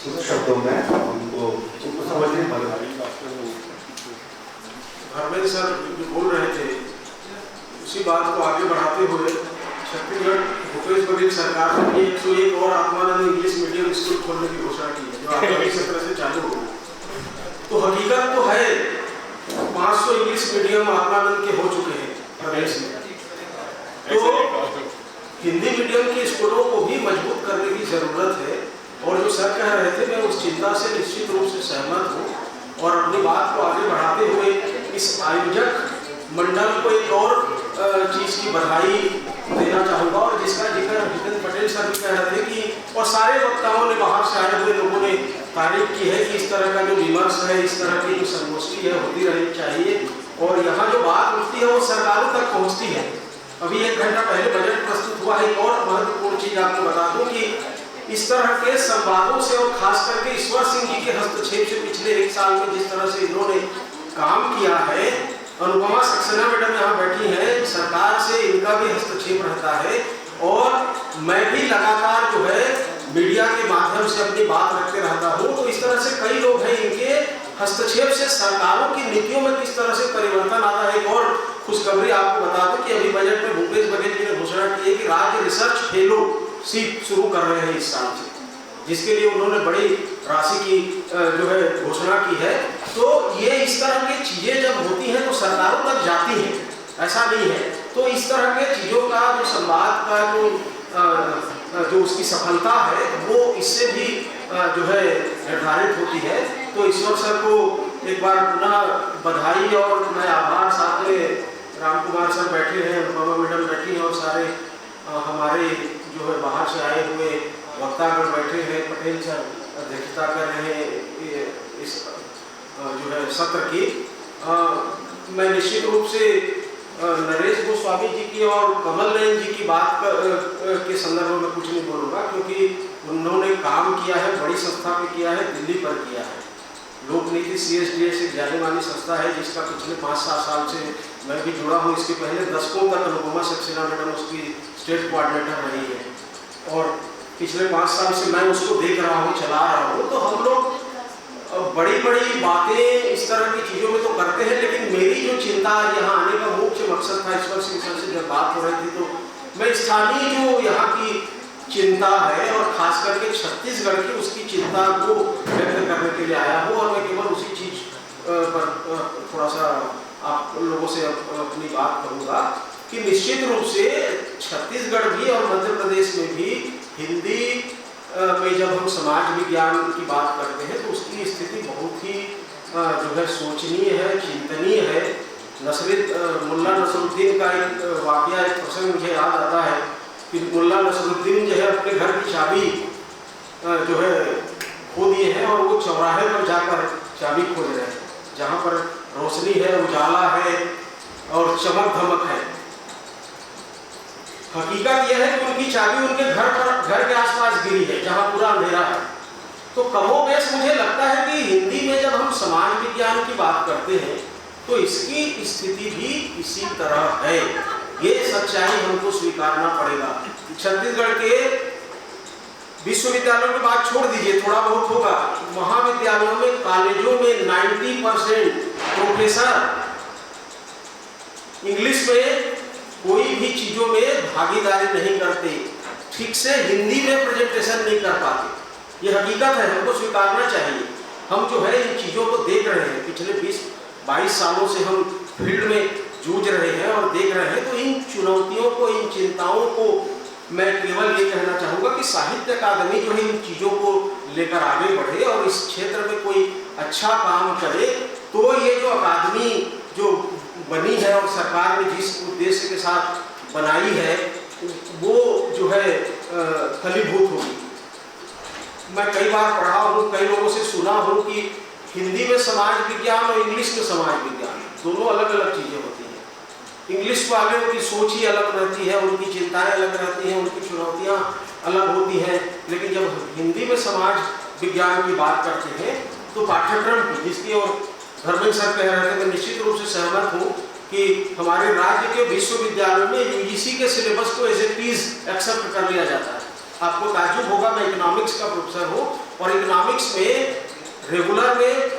कुछ शब्दों में उनको समझने में मदद करें। धर्मेंद्र सर जो बोल रहे थे उसी बात को आगे बढ़ाते हुए छत्तीसगढ़ भूपेश बघेल सरकार ने 101 और आत्मानंद इंग्लिश मीडियम स्कूल खोलने की घोषणा की है, जो आगामी सत्र से चालू होगी। तो हकीकत तो है 500 इंग्लिश मीडियम आत्मानंद के हो चुके हैं प्रदेश में। तो हिंदी मीडियम के स्कूलों को भी मजबूत करने की जरूरत है। और जो सर कह रहे थे मैं उस चिंता से निश्चित रूप से सहमत हूँ और अपनी बात को आगे बढ़ाते हुए इस आयोजक मंडल को एक और चीज़ की बधाई देना चाहूँगा, और जिसका जिक्र जितेंद्र पटेल सर भी कह रहे थे कि और सारे वक्ताओं ने बाहर से आए हुए लोगों ने तारीफ की है कि इस तरह का जो विमर्श है, इस तरह की जो संगोष्ठी है होती रहनी चाहिए और यहाँ जो बात उठती है वो सरकारों तक पहुँचती है। अभी 1 घंटा पहले बजट प्रस्तुत हुआ है। एक और महत्वपूर्ण चीज आपको बता दूं कि इस तरह के संवादों से और खास करके ईश्वर सिंह जी के हस्तक्षेप से पिछले 1 साल में जिस तरह से इन्होंने काम किया है, अनुपमा सक्सेना मैडम यहाँ बैठी हैं, सरकार से इनका भी हस्तक्षेप रहता है और मैं भी लगातार जो है मीडिया के माध्यम से अपनी बात रखते रहता हूँ। तो इस तरह से कई लोग हैं, इनके हस्तक्षेप से सरकारों की नीतियों में किस तरह से परिवर्तन आता है। एक और खुशखबरी आपको बता दूं कि अभी बजट में भूपेश बघेल जी ने घोषणा की है कि राज्य रिसर्च फेलोशिप शुरू कर रहे हैं इस साल से, जिसके लिए उन्होंने बड़ी राशि की जो है घोषणा की है। तो ये इस तरह की चीजें जब होती हैं तो सरकारों तक जाती हैं, ऐसा नहीं है। तो इस तरह के चीजों का जो संवाद का जो उसकी सफलता है वो इससे भी जो है निर्धारित होती है। तो ईश्वर सर को एक बार पुनः बधाई और मैं आभार, साथ में राम कुमार सर बैठे हैं, अनुपमा मैडम बैठी हैं और सारे हमारे जो है बाहर से आए हुए वक्तागण बैठे हैं। पटेल सर अध्यक्षता कर रहे हैं इस जो है सत्र की। मैं निश्चित रूप से नरेश गोस्वामी जी की और कमल नयन जी की बात के संदर्भ में कुछ नहीं बोलूँगा, क्योंकि उन्होंने काम किया है, बड़ी संस्था पे किया है, दिल्ली पर किया है। लोक नीति CSDS एक जानी मानी संस्था है जिसका पिछले 5-7 साल से मैं भी जुड़ा हूँ। इसके पहले दशकों तक अनुपमा सक्सेना मैडम उसकी स्टेट कोऑर्डिनेटर रही है और पिछले 5 साल से मैं उसको देख रहा हूँ, चला रहा हूँ। तो हम लोग बड़ी बड़ी बातें इस तरह की चीज़ों में तो करते हैं, लेकिन मेरी जो चिंता यहाँ आने का मुख्य मकसद था, ईश्वर सिंह सर से जब बात हो रही थी तो मैं स्थानीय जो यहाँ की चिंता है और खास करके छत्तीसगढ़ की उसकी चिंता को व्यक्त करने के लिए आया हूँ। और मैं केवल उसी चीज पर थोड़ा सा आप लोगों से अपनी बात करूँगा कि निश्चित रूप से छत्तीसगढ़ भी और मध्य प्रदेश में भी हिंदी में जब हम समाज विज्ञान की बात करते हैं तो उसकी स्थिति बहुत ही जो है सोचनीय है, चिंतनीय है। मुल्ला नसरुद्दीन का एक वाकया, एक प्रसंग मुझे याद आता है कि मुल्ला नसरुद्दीन जो है अपने घर की चाबी जो है खो दिए हैं और वो चौराहे पर जाकर चाबी खोज रहे हैं, जहाँ पर रोशनी है, उजाला है और चमक धमक है। हकीकत यह है कि उनकी चाबी उनके घर के आसपास गिरी है जहाँ पूरा अंधेरा है। तो कमोबेश मुझे लगता है कि हिंदी में जब हम समाज विज्ञान की बात करते हैं तो इसकी स्थिति भी इसी तरह है। ये सच्चाई हमको स्वीकारना पड़ेगा। छत्तीसगढ़ के विश्वविद्यालयों की बात छोड़ दीजिए, थोड़ा बहुत होगा, महाविद्यालयों में, कॉलेजों में 90% प्रोफेसर इंग्लिश में कोई भी चीजों में भागीदारी नहीं करते, ठीक से हिंदी में प्रेजेंटेशन नहीं कर पाते। ये हकीकत है, हमको स्वीकारना चाहिए। हम जो है इन चीजों को देख रहे हैं, पिछले 20-22 सालों से हम फील्ड में जूझ रहे हैं और देख रहे हैं। तो इन चुनौतियों को, इन चिंताओं को मैं केवल ये कहना चाहूँगा कि साहित्य अकादमी जो है इन चीज़ों को लेकर आगे बढ़े और इस क्षेत्र में कोई अच्छा काम करे। तो ये जो अकादमी जो बनी है और सरकार ने जिस उद्देश्य के साथ बनाई है वो जो है फलीभूत होगी। मैं कई बार पढ़ा हूँ, कई लोगों से सुना हूँ कि हिंदी में समाज विज्ञान और इंग्लिश में समाज विज्ञान दोनों अलग अलग चीज़ें होती हैं। इंग्लिश वालों की सोच ही अलग रहती है, उनकी चिंताएं अलग रहती हैं, उनकी चुनौतियाँ अलग होती हैं। लेकिन जब हिंदी में समाज विज्ञान की बात करते हैं तो पाठ्यक्रम की, जिसकी और धर्मेंद्र सर कह रहे थे, मैं निश्चित रूप से सहमत हूँ कि हमारे राज्य के विश्वविद्यालयों में UGC के सिलेबस को एज ए टीज एक्सेप्ट कर लिया जाता है। आपको ताज्जुब होगा, मैं इकोनॉमिक्स का प्रोफेसर हूँ और इकोनॉमिक्स में रेगुलर में,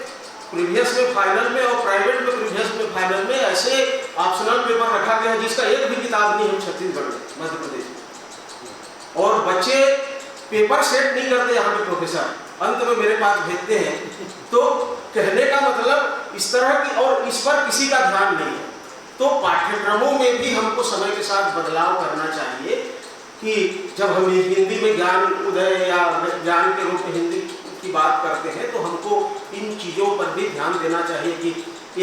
प्रीवियस में, फाइनल में और प्राइवेट में प्रीवियस में, फाइनल में ऐसे ऑप्शनल पेपर रखा गया है जिसका एक भी किताब नहीं है छत्तीसगढ़ में, मध्य प्रदेश में। और बच्चे पेपर सेट नहीं करते यहाँ पे प्रोफेसर, अंत में मेरे पास भेजते हैं। तो कहने का मतलब इस तरह की, और इस पर किसी का ध्यान नहीं है। तो पाठ्यक्रमों में भी हमको समय के साथ बदलाव करना चाहिए कि जब हम हिंदी में ज्ञान उदय या ज्ञान के रूप में हिंदी की बात करते हैं तो हमको इन चीज़ों पर भी ध्यान देना चाहिए कि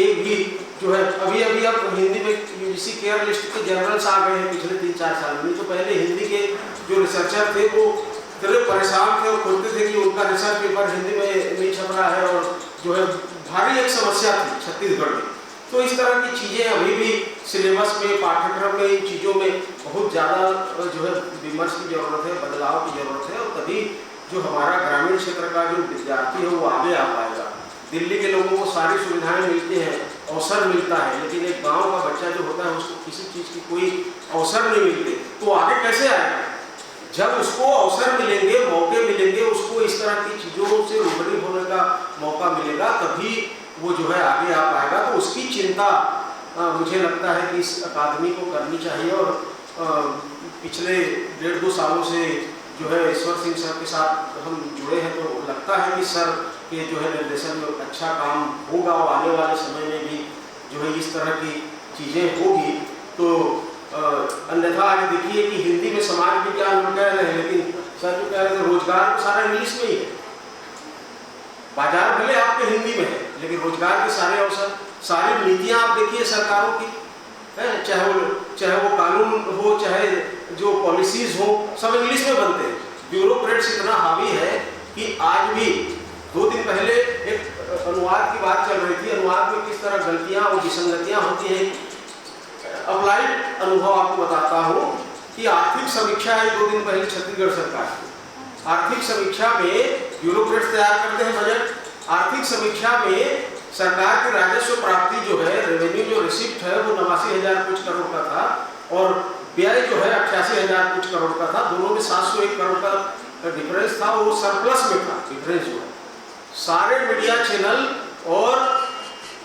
एक भी जो है अभी अब हिंदी में यूजीसी केयर लिस्ट के जर्नल्स आ गए हैं पिछले 3-4 साल में। तो पहले हिंदी के जो रिसर्चर थे वो इतने परेशान थे और खोलते थे कि उनका रिसर्च पेपर हिंदी में नहीं छप रहा है, और जो है भारी एक समस्या थी छत्तीसगढ़ में। तो इस तरह की चीज़ें अभी भी सिलेबस में, पाठ्यक्रम में, इन चीज़ों में बहुत ज़्यादा जो है विमर्श की ज़रूरत है, बदलाव की ज़रूरत है, और तभी जो हमारा ग्रामीण क्षेत्र का जो विद्यार्थी है वो आगे आ पाएगा। दिल्ली के लोगों को सारी सुविधाएं मिलती हैं, अवसर मिलता है, लेकिन एक गांव का बच्चा जो होता है उसको किसी चीज़ की कोई अवसर नहीं मिलते, तो आगे कैसे आएगा? जब उसको अवसर मिलेंगे, मौके मिलेंगे, उसको इस तरह की चीज़ों से रूबरू होने का मौका मिलेगा, तभी वो जो है आगे आ पाएगा। तो उसकी चिंता मुझे लगता है कि इस अकादमी को करनी चाहिए। और पिछले 1.5-2 सालों से जो है ईश्वर सिंह सर के साथ हम जुड़े हैं, तो लगता है कि सर के जो है निर्देशन में अच्छा काम होगा, और आने वाले समय में भी जो है इस तरह की चीज़ें होगी। तो अन्यथा आज देखिए कि हिंदी में समाज विज्ञान हम कह रहे हैं, लेकिन सर जो कह रहे थे रोजगार सारा इंग्लिश में ही है। बाजार भले आपके हिंदी में है, लेकिन रोजगार के सारे अवसर, सारी नीतियां आप देखिए सरकारों की, चाहे वो कानून हो, चाहे जो पॉलिसीज हो, सब इंग्लिश में बनते हैं। ब्यूरोक्रेट्स इतना हावी है कि आज भी 2 दिन पहले एक अनुवाद की बात चल रही थी, अनुवाद में किस तरह गलतियां और विसंगतियां होती हैं। अप्लाइड अनुभव आपको बताता हूँ कि आर्थिक समीक्षा है 2 दिन पहले छत्तीसगढ़ सरकार की। आर्थिक समीक्षा में ब्यूरोक्रेट्स तैयार करते हैं बजट। आर्थिक समीक्षा में सरकार की राजस्व प्राप्ति जो है, रेवेन्यू जो रिसिप्ट है वो 89,000 कुछ करोड़ का था, और व्यय जो है 88,000 कुछ करोड़ का था। दोनों में 701 करोड़ का डिफरेंस था, वो सरप्लस में था डिफरेंस जो है। सारे मीडिया चैनल और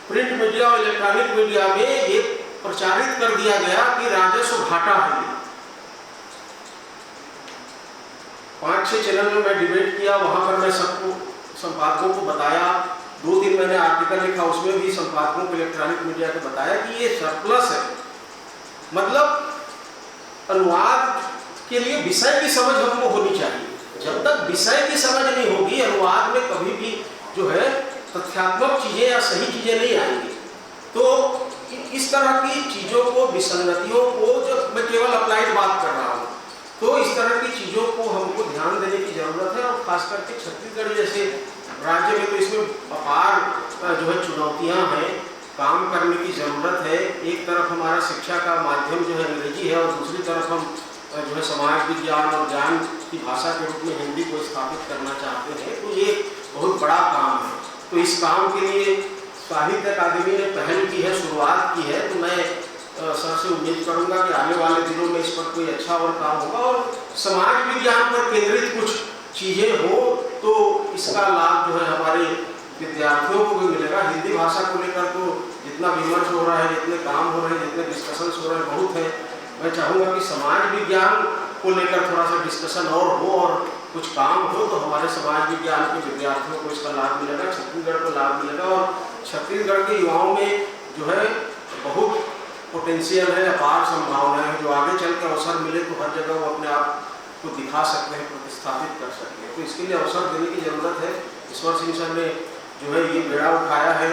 प्रिंट मीडिया और इलेक्ट्रॉनिक मीडिया में ये प्रचारित कर दिया गया कि राजस्व घाटा है। 5-6 चैनल में मैं डिबेट किया, वहां पर मैं सबको, संपादकों को बताया। 2 दिन मैंने आर्टिकल लिखा, उसमें भी संपादकों को इलेक्ट्रॉनिक मीडिया को बताया कि ये सरप्लस है। मतलब अनुवाद के लिए विषय की समझ हमको होनी चाहिए। जब तक विषय की समझ नहीं होगी, अनुवाद में कभी भी जो है तथ्यात्मक चीजें या सही चीजें नहीं आएंगी। तो इस तरह की चीजों को, विसंगतियों को, जो मैं केवल अप्लाइड बात कर रहा हूँ, तो इस तरह की चीजों को हमको ध्यान देने की जरूरत है। और खास करके छत्तीसगढ़ जैसे राज्य में तो इसमें अपार जो है चुनौतियां हैं, काम करने की ज़रूरत है। एक तरफ हमारा शिक्षा का माध्यम जो है अंग्रेजी है, और दूसरी तरफ हम जो है समाज विज्ञान और ज्ञान की भाषा के रूप में हिंदी को स्थापित करना चाहते हैं। तो ये बहुत बड़ा काम है। तो इस काम के लिए साहित्य अकादमी ने पहल की है, शुरुआत की है। तो मैं सर से उम्मीद करूंगा कि आने वाले दिनों में इस पर कोई अच्छा और काम होगा, और समाज विज्ञान पर केंद्रित कुछ चीज़ें हो तो इसका लाभ जो है हमारे विद्यार्थियों को भी मिलेगा। हिंदी भाषा को लेकर तो जितना विमर्श हो रहा है, जितने काम हो रहे हैं, जितने डिस्कशंस हो रहे हैं, बहुत है। मैं चाहूँगा कि समाज विज्ञान को लेकर थोड़ा सा डिस्कशन और हो, और कुछ काम हो, तो हमारे समाज विज्ञान के विद्यार्थियों को इसका लाभ मिलेगा, छत्तीसगढ़ को लाभ मिलेगा। और छत्तीसगढ़ के युवाओं में जो है बहुत पोटेंशियल है, अपार संभावना है। जो आगे चल के अवसर मिले तो हर जगह वो अपने आप को दिखा सकते हैं, प्रतिस्थापित कर सकते हैं। तो इसके लिए अवसर देने की ज़रूरत है। ईश्वर सिंह सर ने जो है ये बेड़ा उठाया है,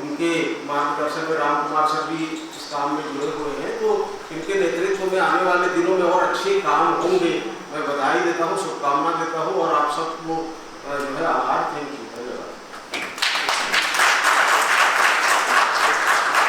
उनके मार्गदर्शन में राम कुमार सर भी इस काम में जुड़े हुए हैं। तो इनके नेतृत्व में आने वाले दिनों में और अच्छे काम होंगे। मैं बधाई देता हूँ, शुभकामना देता हूँ, और आप सबको जो है आभार